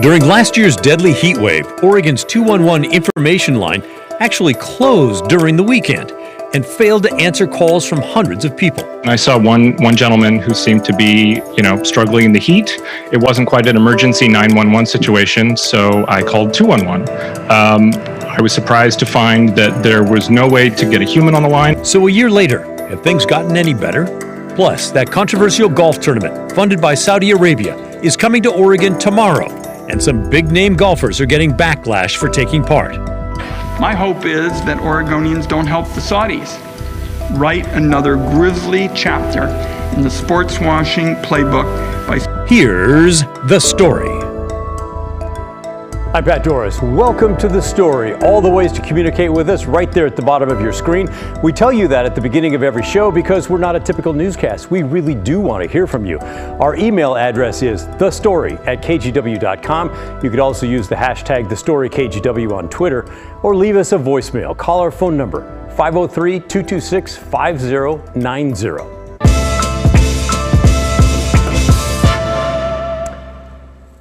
During last year's deadly heat wave, Oregon's 211 information line actually closed during the weekend and failed to answer calls from hundreds of people. I saw one gentleman who seemed to be, struggling in the heat. It wasn't quite an emergency 911 situation, so I called 211. I was surprised to find that there was no way to get a human on the line. So a year later, have things gotten any better? Plus, that controversial golf tournament funded by Saudi Arabia is coming to Oregon tomorrow, and some big-name golfers are getting backlash for taking part. My hope is that Oregonians don't help the Saudis write another grisly chapter in the sports washing playbook by... Here's The Story. I'm Pat Doris. Welcome to The Story. All the ways to communicate with us right there at the bottom of your screen. We tell you that at the beginning of every show because we're not a typical newscast. We really do want to hear from you. Our email address is thestory@kgw.com. You could also use the hashtag TheStoryKGW on Twitter or leave us a voicemail. Call our phone number, 503-226-5090.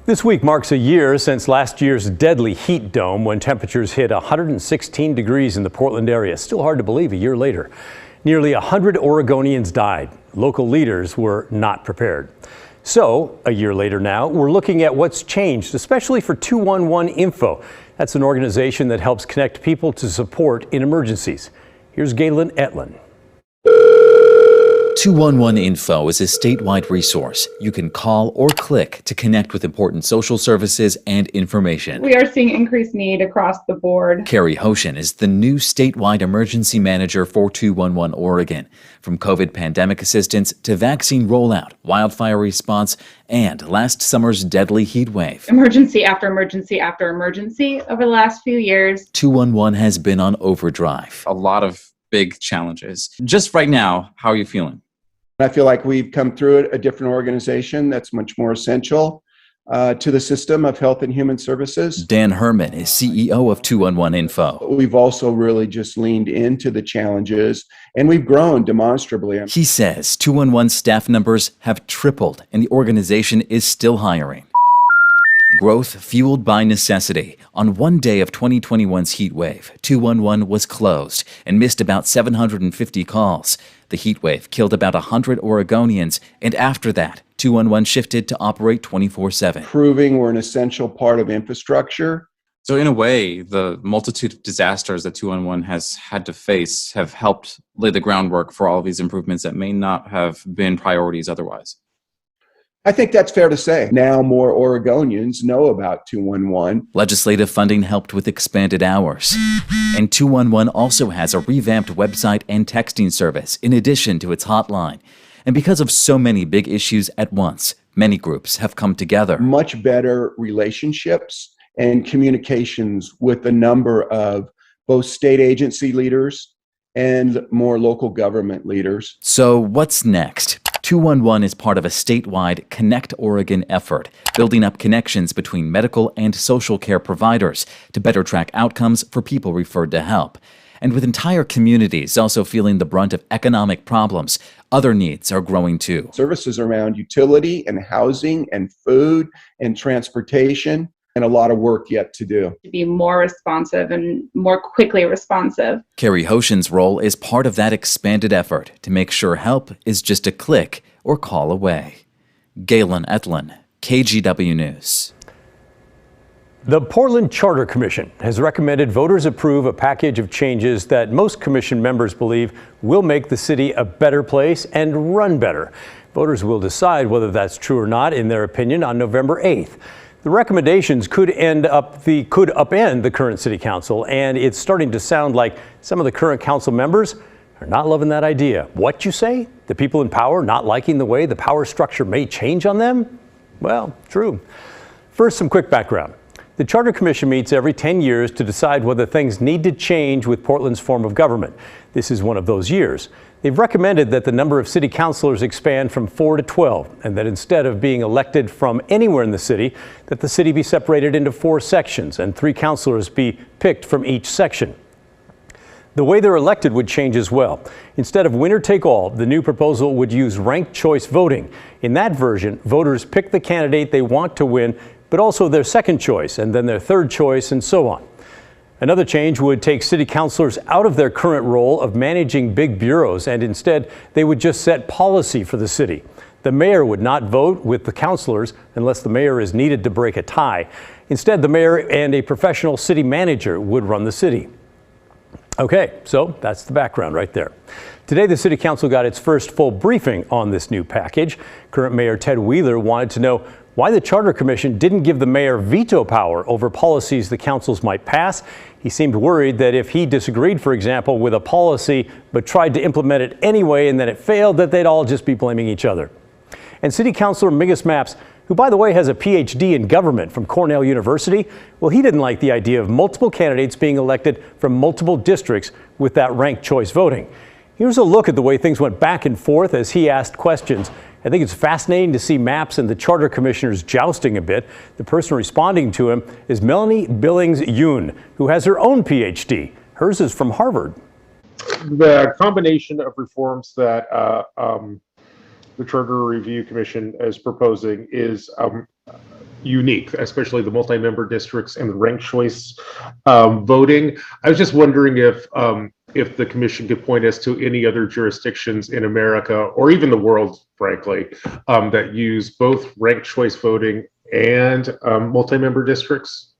This week marks a year since last year's deadly heat dome when temperatures hit 116 degrees in the Portland area. Still hard to believe a year later. Nearly 100 Oregonians died. Local leaders were not prepared. So, a year later now, we're looking at what's changed, especially for 211 Info. That's an organization that helps connect people to support in emergencies. Here's Galen Etlin. 211 Info is a statewide resource you can call or click to connect with important social services and information. We are seeing increased need across the board. Carrie Hoshin is the new statewide emergency manager for 211 Oregon. From COVID pandemic assistance to vaccine rollout, wildfire response, and last summer's deadly heat wave. Emergency after emergency after emergency over the last few years. 211 has been on overdrive. A lot of big challenges. Just right now, how are you feeling? I feel like we've come through a different organization that's much more essential to the system of health and human services. Dan Herman is CEO of 211 Info. We've also really just leaned into the challenges, and we've grown demonstrably. He says 211 staff numbers have tripled, and the organization is still hiring. Growth fueled by necessity. On one day of 2021's heat wave, 211 was closed and missed about 750 calls. The heat wave killed about 100 Oregonians, and after that, 211 shifted to operate 24/7. Proving we're an essential part of infrastructure. So in a way, the multitude of disasters that 211 has had to face have helped lay the groundwork for all of these improvements that may not have been priorities otherwise. I think that's fair to say. Now more Oregonians know about 211. Legislative funding helped with expanded hours. And 211 also has a revamped website and texting service in addition to its hotline. And because of so many big issues at once, many groups have come together. Much better relationships and communications with a number of both state agency leaders and more local government leaders. So what's next? 211 is part of a statewide Connect Oregon effort, building up connections between medical and social care providers to better track outcomes for people referred to help. And with entire communities also feeling the brunt of economic problems, other needs are growing too. Services around utility and housing and food and transportation, and a lot of work yet to do. To be more responsive and more quickly responsive. Carrie Hoshin's role is part of that expanded effort to make sure help is just a click or call away. Galen Etlin, KGW News. The Portland Charter Commission has recommended voters approve a package of changes that most commission members believe will make the city a better place and run better. Voters will decide whether that's true or not, in their opinion, on November 8th. The recommendations could upend the current city council, and it's starting to sound like some of the current council members are not loving that idea. What you say? The people in power not liking the way the power structure may change on them? Well, true. First, some quick background. The Charter Commission meets every 10 years to decide whether things need to change with Portland's form of government. This is one of those years. They've recommended that the number of city councilors expand from 4 to 12, and that instead of being elected from anywhere in the city, that the city be separated into 4 sections and 3 councilors be picked from each section. The way they're elected would change as well. Instead of winner take all, the new proposal would use ranked choice voting. In that version, voters pick the candidate they want to win but also their second choice and then their third choice and so on. Another change would take city councilors out of their current role of managing big bureaus, and instead they would just set policy for the city. The mayor would not vote with the councilors unless the mayor is needed to break a tie. Instead, the mayor and a professional city manager would run the city. Okay, so that's the background right there. Today, the City Council got its first full briefing on this new package. Current Mayor Ted Wheeler wanted to know why the Charter Commission didn't give the mayor veto power over policies the councils might pass. He seemed worried that if he disagreed, for example, with a policy but tried to implement it anyway and then it failed, that they'd all just be blaming each other. And City Councilor Mingus, who, by the way, has a PhD in government from Cornell University, well, he didn't like the idea of multiple candidates being elected from multiple districts with that ranked choice voting. Here's a look at the way things went back and forth as he asked questions. I think it's fascinating to see Maps and the Charter Commissioners jousting a bit. The person responding to him is Melanie Billings-Yoon, who has her own PhD. Hers is from Harvard. The combination of reforms that the Charter Review Commission is proposing is unique, especially the multi-member districts and the ranked choice voting. I was just wondering if the commission could point us to any other jurisdictions in America or even the world, frankly, that use both ranked choice voting and multi-member districts.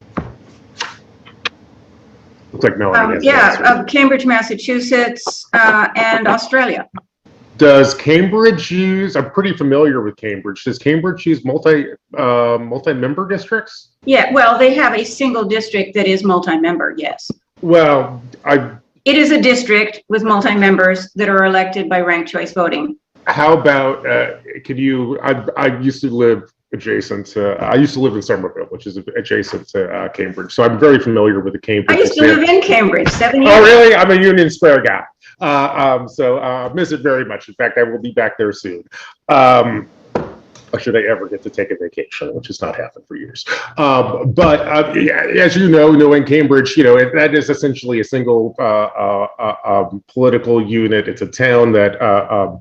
Looks like Melanie has Cambridge, Massachusetts, and Australia. Does Cambridge use? I'm pretty familiar with Cambridge. Does Cambridge use multi-member districts? Yeah, well, they have a single district that is multi-member. Yes. Well, it is a district with multi-members that are elected by ranked choice voting. How about? Can you? I used to live adjacent to. I used to live in Somerville, which is adjacent to Cambridge, so I'm very familiar with the Cambridge. I used to live in Cambridge 7 years. Oh, really? I'm a Union Square guy. So miss it very much. In fact, I will be back there soon. Should I ever get to take a vacation, which has not happened for years. As you know, knowing Cambridge, that is essentially a single political unit. It's a town that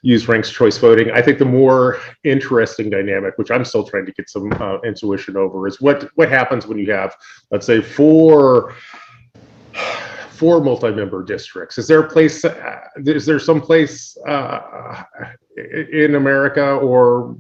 uses ranked choice voting. I think the more interesting dynamic, which I'm still trying to get some intuition over, is what happens when you have, let's say, four multi-member districts. Is there a place? Is there some place in America or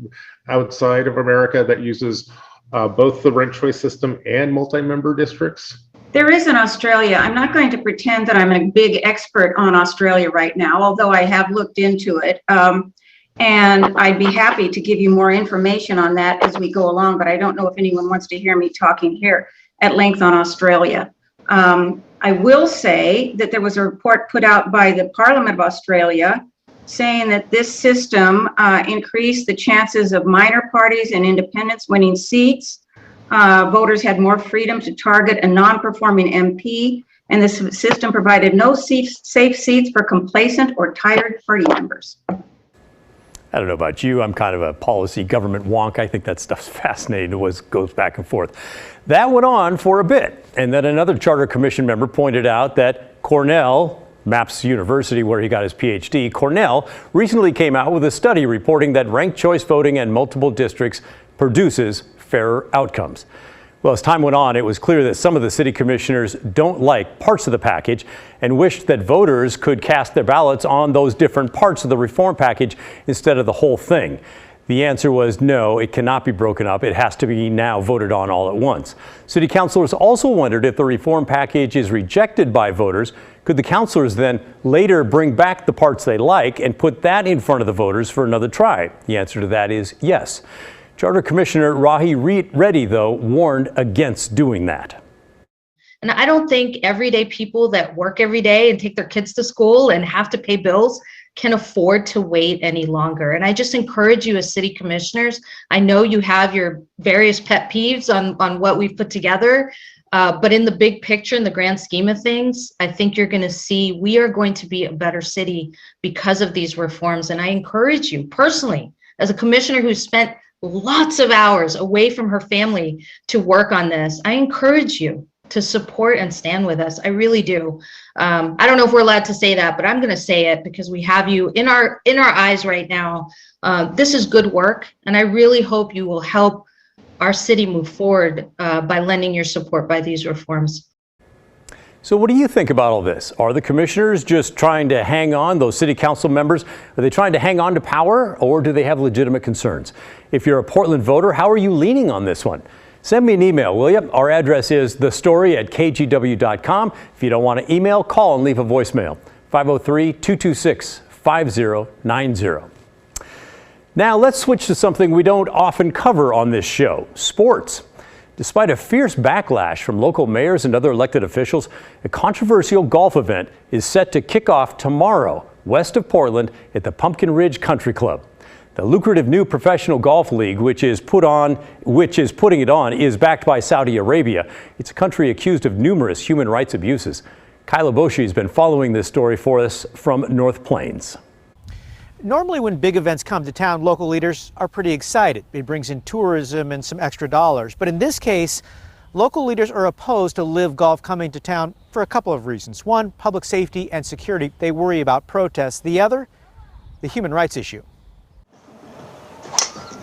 outside of America that uses both the ranked choice system and multi-member districts? There is in Australia. I'm not going to pretend that I'm a big expert on Australia right now, although I have looked into it. And I'd be happy to give you more information on that as we go along, but I don't know if anyone wants to hear me talking here at length on Australia. I will say that there was a report put out by the Parliament of Australia saying that this system increased the chances of minor parties and independents winning seats. Voters had more freedom to target a non-performing MP, and this system provided no safe seats for complacent or tired party members. I don't know about you. I'm kind of a policy government wonk. I think that stuff's fascinating. It goes back and forth. That went on for a bit. And then another Charter Commission member pointed out that Cornell, Maps University, where he got his PhD, Cornell recently came out with a study reporting that ranked choice voting in multiple districts produces fairer outcomes. Well, as time went on, it was clear that some of the city commissioners don't like parts of the package and wished that voters could cast their ballots on those different parts of the reform package instead of the whole thing. The answer was no, it cannot be broken up. It has to be now voted on all at once. City councilors also wondered if the reform package is rejected by voters, could the councilors then later bring back the parts they like and put that in front of the voters for another try? The answer to that is yes. Charter Commissioner Rahi Reddy, though, warned against doing that. And I don't think everyday people that work every day and take their kids to school and have to pay bills can afford to wait any longer. And I just encourage you as city commissioners, I know you have your various pet peeves on what we've put together, but in the big picture, in the grand scheme of things, I think you're going to see we are going to be a better city because of these reforms. And I encourage you personally, as a commissioner who spent lots of hours away from her family to work on this, I encourage you to support and stand with us. I really do. I don't know if we're allowed to say that, but I'm going to say it because we have you in our eyes right now. This is good work, and I really hope you will help our city move forward by lending your support by these reforms. So what do you think about all this? Are the commissioners just trying to hang on, those city council members, are they trying to hang on to power, or do they have legitimate concerns? If you're a Portland voter, how are you leaning on this one? Send me an email, will you? Our address is thestory@kgw.com. If you don't want to email, call and leave a voicemail. 503-226-5090. Now let's switch to something we don't often cover on this show, sports. Despite a fierce backlash from local mayors and other elected officials, a controversial golf event is set to kick off tomorrow west of Portland at the Pumpkin Ridge Country Club. The lucrative new professional golf league, which is putting it on, is backed by Saudi Arabia. It's a country accused of numerous human rights abuses. Kyla Boshi has been following this story for us from North Plains. Normally when big events come to town, local leaders are pretty excited. It brings in tourism and some extra dollars. But in this case, local leaders are opposed to Live Golf coming to town for a couple of reasons. One, public safety and security. They worry about protests. The other, the human rights issue.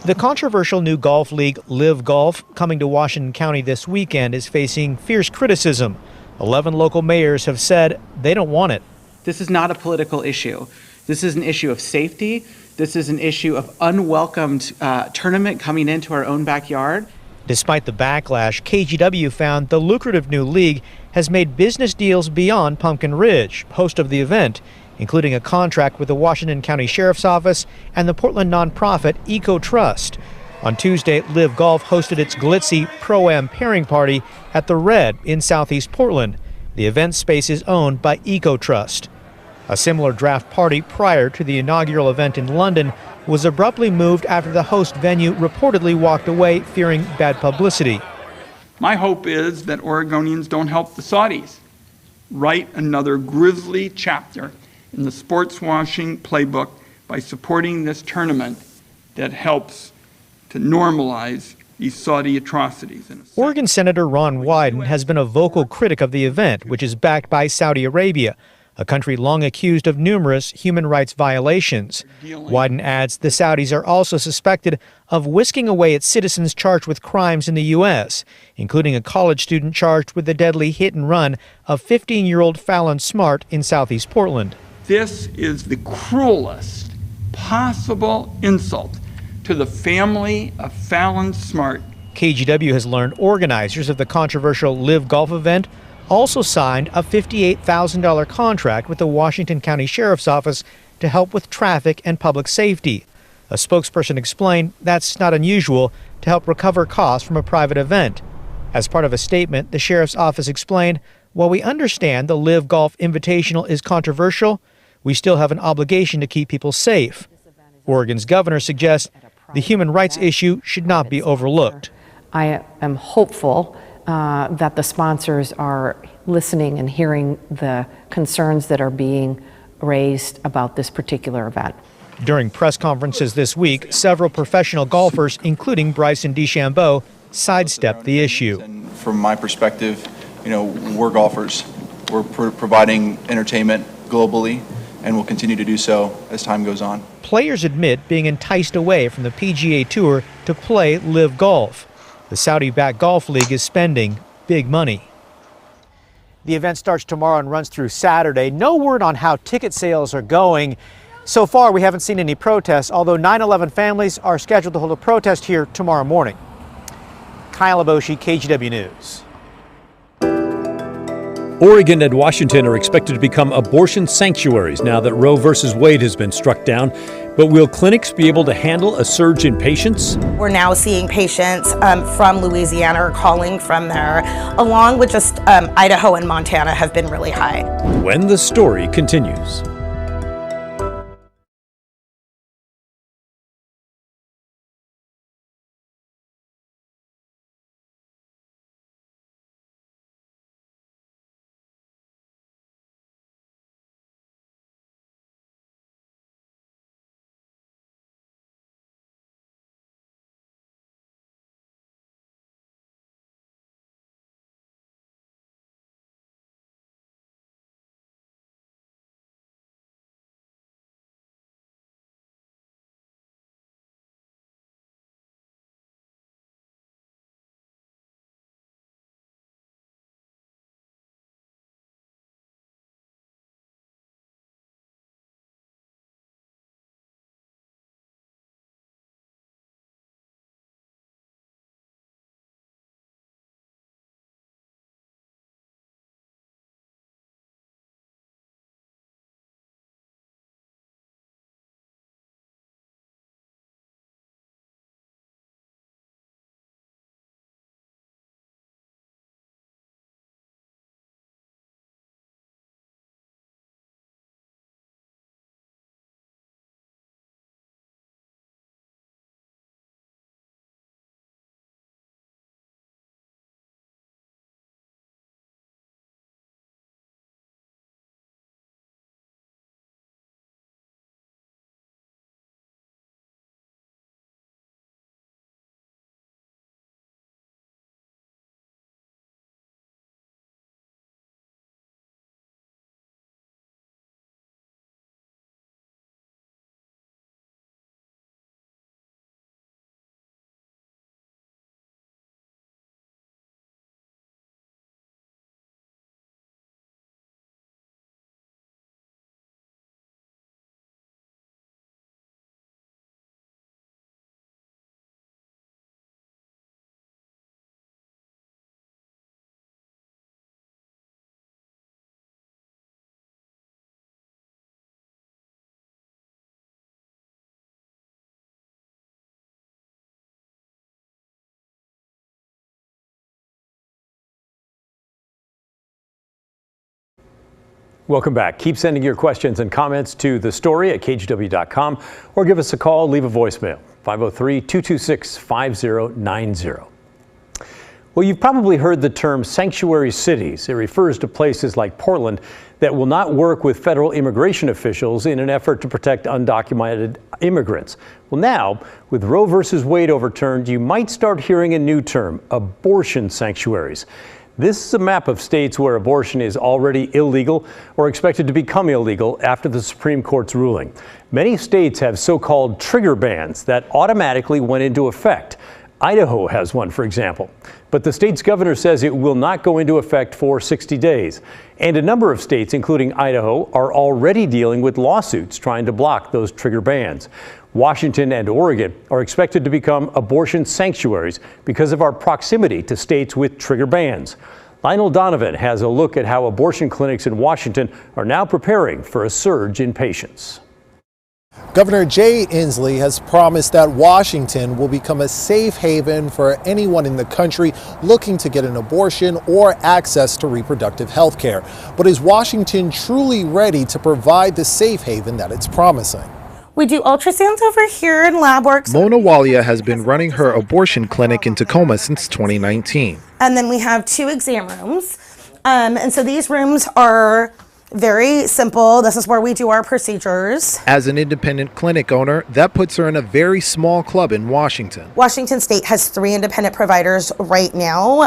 The controversial new golf league, Live Golf, coming to Washington County this weekend, is facing fierce criticism. 11 local mayors have said they don't want it. This is not a political issue. This is an issue of safety. This is an issue of unwelcomed tournament coming into our own backyard. Despite the backlash, KGW found the lucrative new league has made business deals beyond Pumpkin Ridge, host of the event, including a contract with the Washington County Sheriff's Office and the Portland nonprofit Eco Trust. On Tuesday, Live Golf hosted its glitzy Pro-Am pairing party at the Red in southeast Portland. The event space is owned by Eco Trust. A similar draft party prior to the inaugural event in London was abruptly moved after the host venue reportedly walked away fearing bad publicity. My hope is that Oregonians don't help the Saudis write another grisly chapter in the sports washing playbook by supporting this tournament that helps to normalize these Saudi atrocities. Oregon Senator Ron Wyden has been a vocal critic of the event, which is backed by Saudi Arabia, a country long accused of numerous human rights violations. Wyden adds the Saudis are also suspected of whisking away its citizens charged with crimes in the U.S., including a college student charged with the deadly hit and run of 15-year-old Fallon Smart in southeast Portland. This is the cruelest possible insult to the family of Fallon Smart. KGW has learned organizers of the controversial Live Golf event also signed a $58,000 contract with the Washington County Sheriff's Office to help with traffic and public safety. A spokesperson explained that's not unusual to help recover costs from a private event. As part of a statement, the Sheriff's Office explained, while we understand the Live Golf Invitational is controversial, we still have an obligation to keep people safe. Oregon's governor suggests the human rights issue should not be overlooked. I am hopeful that the sponsors are listening and hearing the concerns that are being raised about this particular event. During press conferences this week, several professional golfers, including Bryson DeChambeau, sidestepped the issue. And from my perspective, we're golfers. We're providing entertainment globally, and we'll continue to do so as time goes on. Players admit being enticed away from the PGA Tour to play Live Golf. The Saudi-backed golf league is spending big money. The event starts tomorrow and runs through Saturday. No word on how ticket sales are going. So far, we haven't seen any protests, although 9/11 families are scheduled to hold a protest here tomorrow morning. Kyla Boshi, KGW News. Oregon and Washington are expected to become abortion sanctuaries now that Roe v. Wade has been struck down. But will clinics be able to handle a surge in patients? We're now seeing patients from Louisiana or calling from there, along with just Idaho and Montana have been really high. When the story continues. Welcome back. Keep sending your questions and comments to thestory@kgw.com or give us a call, leave a voicemail, 503-226-5090. Well, you've probably heard the term sanctuary cities. It refers to places like Portland that will not work with federal immigration officials in an effort to protect undocumented immigrants. Well, now, with Roe versus Wade overturned, you might start hearing a new term, abortion sanctuaries. This is a map of states where abortion is already illegal or expected to become illegal after the Supreme Court's ruling. Many states have so-called trigger bans that automatically went into effect. Idaho has one, for example. But the state's governor says it will not go into effect for 60 days. And a number of states, including Idaho, are already dealing with lawsuits trying to block those trigger bans. Washington and Oregon are expected to become abortion sanctuaries because of our proximity to states with trigger bans. Lionel Donovan has a look at how abortion clinics in Washington are now preparing for a surge in patients. Governor Jay Inslee has promised that Washington will become a safe haven for anyone in the country looking to get an abortion or access to reproductive health care. But is Washington truly ready to provide the safe haven that it's promising? We do ultrasounds over here and lab work. Mona Walia has been running her abortion clinic in Tacoma since 2019. And then we have 2 exam rooms. And so these rooms are very simple. This is where we do our procedures. As an independent clinic owner, that puts her in a very small club in Washington. Washington State has 3 independent providers right now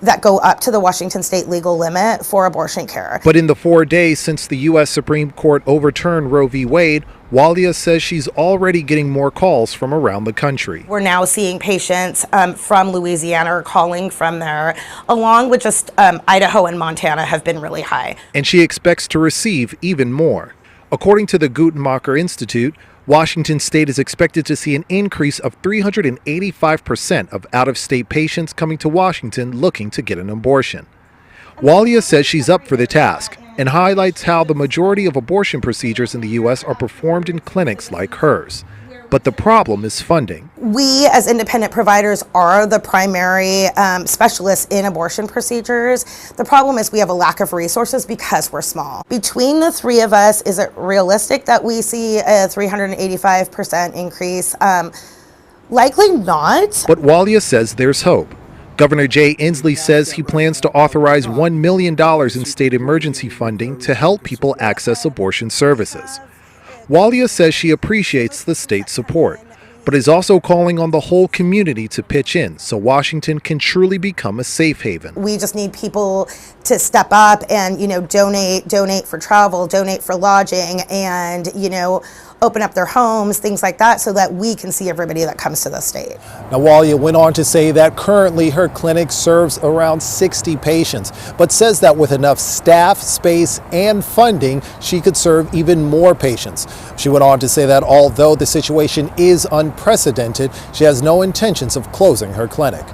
that go up to the Washington State legal limit for abortion care. But in the 4 days since the U.S. Supreme Court overturned Roe v. Wade, Walia says she's already getting more calls from around the country. We're now seeing patients from Louisiana or calling from there, along with just Idaho and Montana have been really high. And she expects to receive even more. According to the Guttmacher Institute, Washington State is expected to see an increase of 385% of out-of-state patients coming to Washington looking to get an abortion. Walia says she's up for the task and highlights how the majority of abortion procedures in the U.S. are performed in clinics like hers. But the problem is funding. We, as independent providers, are the primary specialists in abortion procedures. The problem is we have a lack of resources because we're small. Between the 3 of us, is it realistic that we see a 385% increase? Likely not. But Walia says there's hope. Governor Jay Inslee says he plans to authorize $1 million in state emergency funding to help people access abortion services. Walia says she appreciates the state's support, but is also calling on the whole community to pitch in so Washington can truly become a safe haven. We just need people to step up and, donate for travel, donate for lodging, and, open up their homes, things like that, so that we can see everybody that comes to the state. Now, Walia went on to say that currently her clinic serves around 60 patients, but says that with enough staff, space, and funding, she could serve even more patients. She went on to say that although the situation is unprecedented, she has no intentions of closing her clinic.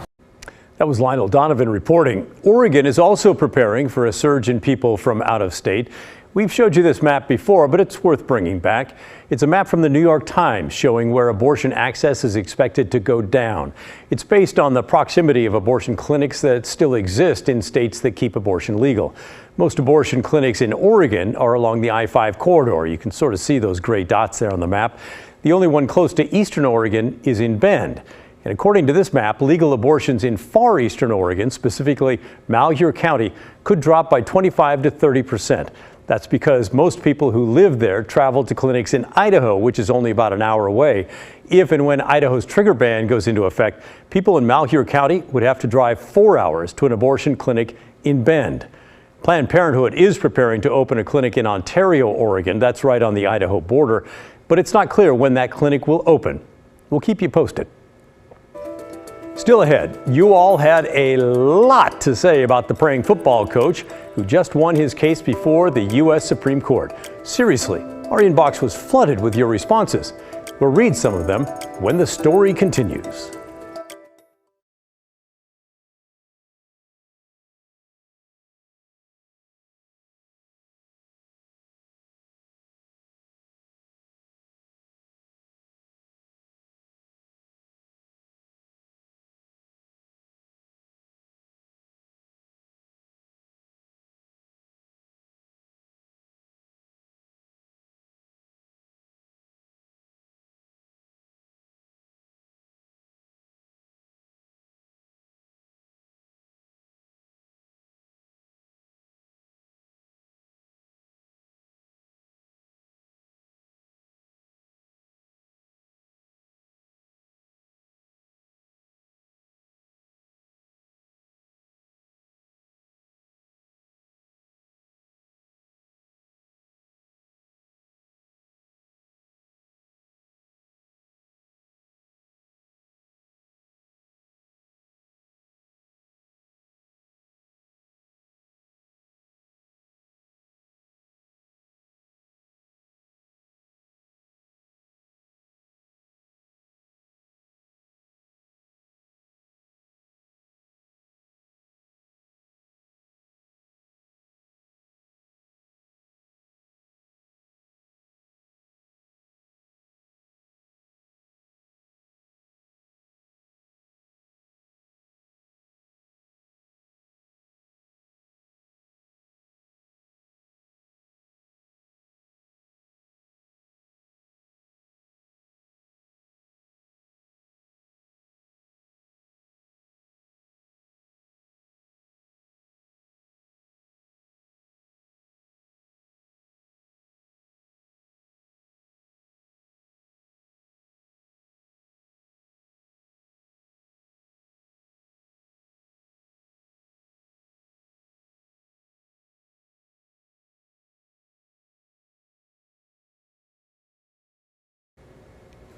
That was Lionel Donovan reporting. Oregon is also preparing for a surge in people from out of state. We've showed you this map before, but it's worth bringing back. It's a map from the New York Times showing where abortion access is expected to go down. It's based on the proximity of abortion clinics that still exist in states that keep abortion legal. Most abortion clinics in Oregon are along the I-5 corridor. You can sort of see those gray dots there on the map. The only one close to eastern Oregon is in Bend. And according to this map, legal abortions in far eastern Oregon, specifically Malheur County, could drop by 25 to 30%. That's because most people who live there travel to clinics in Idaho, which is only about an hour away. If and when Idaho's trigger ban goes into effect, people in Malheur County would have to drive 4 hours to an abortion clinic in Bend. Planned Parenthood is preparing to open a clinic in Ontario, Oregon. That's right on the Idaho border. But it's not clear when that clinic will open. We'll keep you posted. Still ahead, you all had a lot to say about the praying football coach who just won his case before the U.S. Supreme Court. Seriously, our inbox was flooded with your responses. We'll read some of them when the story continues.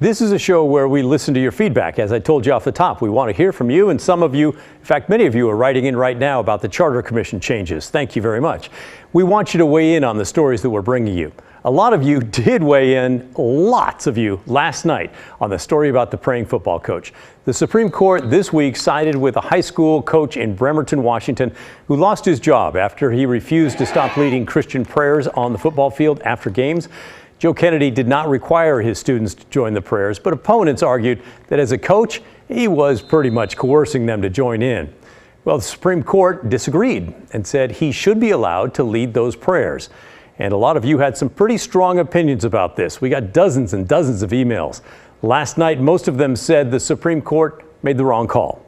This is a show where we listen to your feedback. As I told you off the top, we want to hear from you, and some of you, in fact, many of you are writing in right now about the Charter Commission changes. Thank you very much. We want you to weigh in on the stories that we're bringing you. A lot of you did weigh in, lots of you, last night on the story about the praying football coach. The Supreme Court this week sided with a high school coach in Bremerton, Washington, who lost his job after he refused to stop leading Christian prayers on the football field after games. Joe Kennedy did not require his students to join the prayers, but opponents argued that as a coach, he was pretty much coercing them to join in. Well, the Supreme Court disagreed and said he should be allowed to lead those prayers. And a lot of you had some pretty strong opinions about this. We got dozens and dozens of emails. Last night, most of them said the Supreme Court made the wrong call.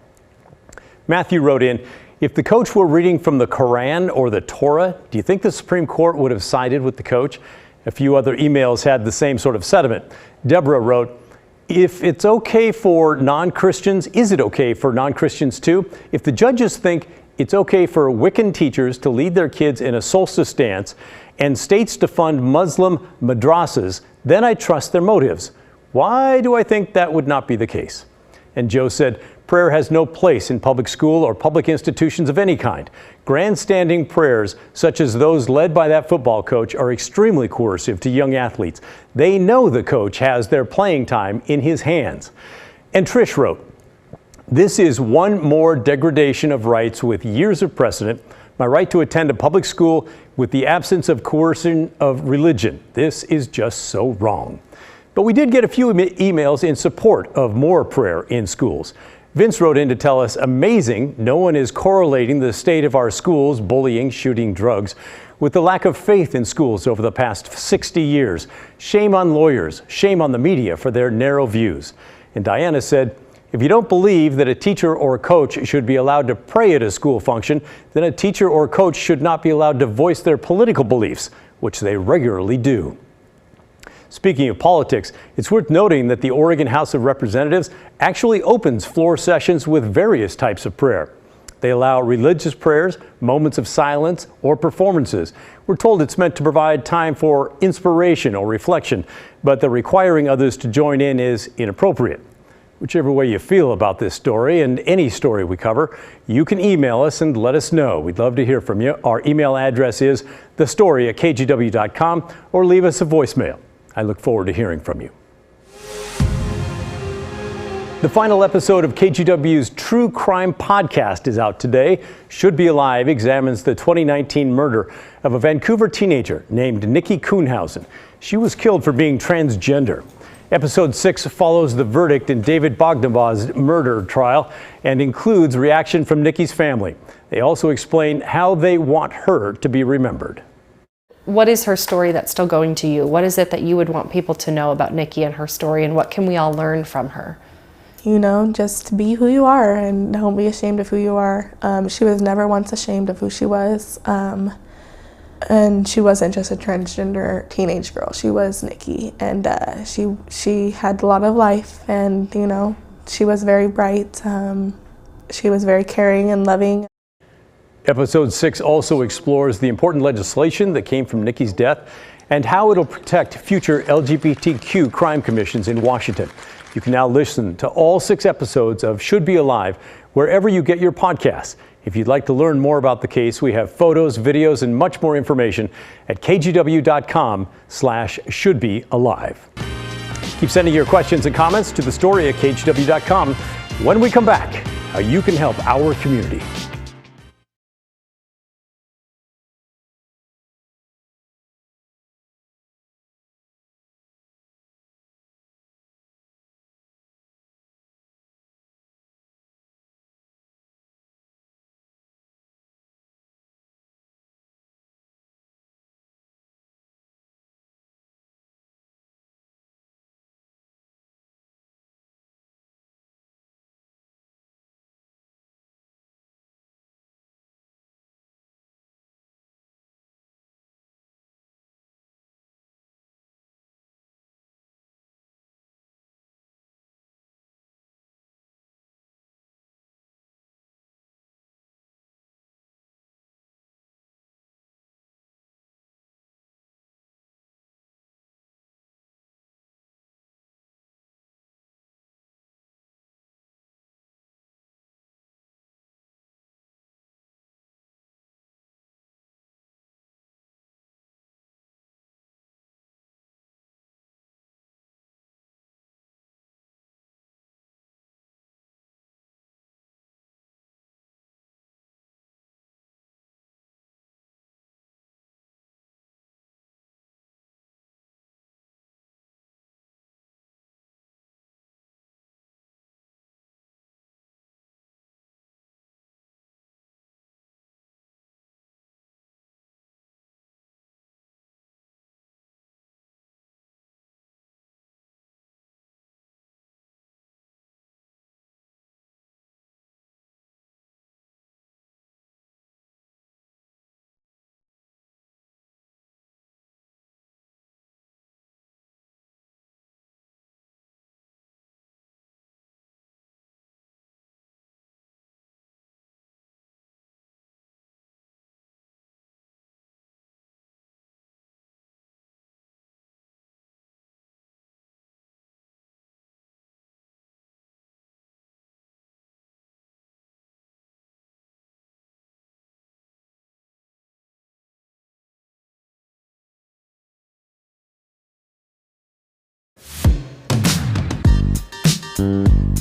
Matthew wrote in, if the coach were reading from the Quran or the Torah, do you think the Supreme Court would have sided with the coach? A few other emails had the same sort of sentiment. Deborah wrote, if it's okay for non-Christians, is it okay for non-Christians too? If the judges think it's okay for Wiccan teachers to lead their kids in a solstice dance and states to fund Muslim madrasas, then I trust their motives. Why do I think that would not be the case? And Joe said, prayer has no place in public school or public institutions of any kind. Grandstanding prayers, such as those led by that football coach, are extremely coercive to young athletes. They know the coach has their playing time in his hands. And Trish wrote, this is one more degradation of rights with years of precedent. My right to attend a public school with the absence of coercion of religion. This is just so wrong. But we did get a few emails in support of more prayer in schools. Vince wrote in to tell us, amazing, no one is correlating the state of our schools, bullying, shooting, drugs, with the lack of faith in schools over the past 60 years. Shame on lawyers, shame on the media for their narrow views. And Diana said, if you don't believe that a teacher or a coach should be allowed to pray at a school function, then a teacher or coach should not be allowed to voice their political beliefs, which they regularly do. Speaking of politics, it's worth noting that the Oregon House of Representatives actually opens floor sessions with various types of prayer. They allow religious prayers, moments of silence, or performances. We're told it's meant to provide time for inspiration or reflection, but the requiring others to join in is inappropriate. Whichever way you feel about this story and any story we cover, you can email us and let us know. We'd love to hear from you. Our email address is thestory@kgw.com or leave us a voicemail. I look forward to hearing from you. The final episode of KGW's True Crime Podcast is out today. Should Be Alive examines the 2019 murder of a Vancouver teenager named Nikki Kuhnhausen. She was killed for being transgender. Episode 6 follows the verdict in David Bogdanav's murder trial and includes reaction from Nikki's family. They also explain how they want her to be remembered. What is her story that's still going to you? What is it that you would want people to know about Nikki and her story, and what can we all learn from her? You know, just be who you are and don't be ashamed of who you are. She was never once ashamed of who she was. And she wasn't just a transgender teenage girl. She was Nikki, and she had a lot of life, and you know, she was very bright. She was very caring and loving. Episode 6 also explores the important legislation that came from Nikki's death and how it'll protect future LGBTQ crime commissions in Washington. You can now listen to all 6 episodes of Should Be Alive wherever you get your podcasts. If you'd like to learn more about the case, we have photos, videos, and much more information at kgw.com/shouldbealive. Keep sending your questions and comments to thestory@kgw.com. When we come back, how you can help our community.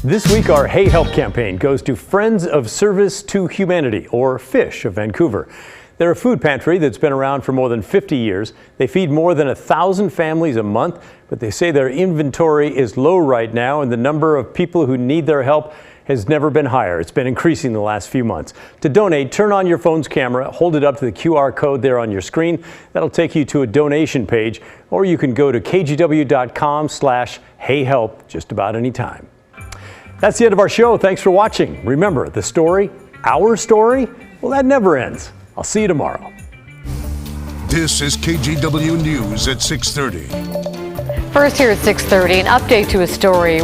This week, our Hey Help campaign goes to Friends of Service to Humanity, or FISH, of Vancouver. They're a food pantry that's been around for more than 50 years. They feed more than 1,000 families a month, but they say their inventory is low right now, and the number of people who need their help has never been higher. It's been increasing the last few months. To donate, turn on your phone's camera, hold it up to the QR code there on your screen. That'll take you to a donation page, or you can go to kgw.com/heyhelp just about any time. That's the end of our show. Thanks for watching. Remember, the story, our story, well, that never ends. I'll see you tomorrow. This is KGW News at 6:30. First here at 6:30, an update to a story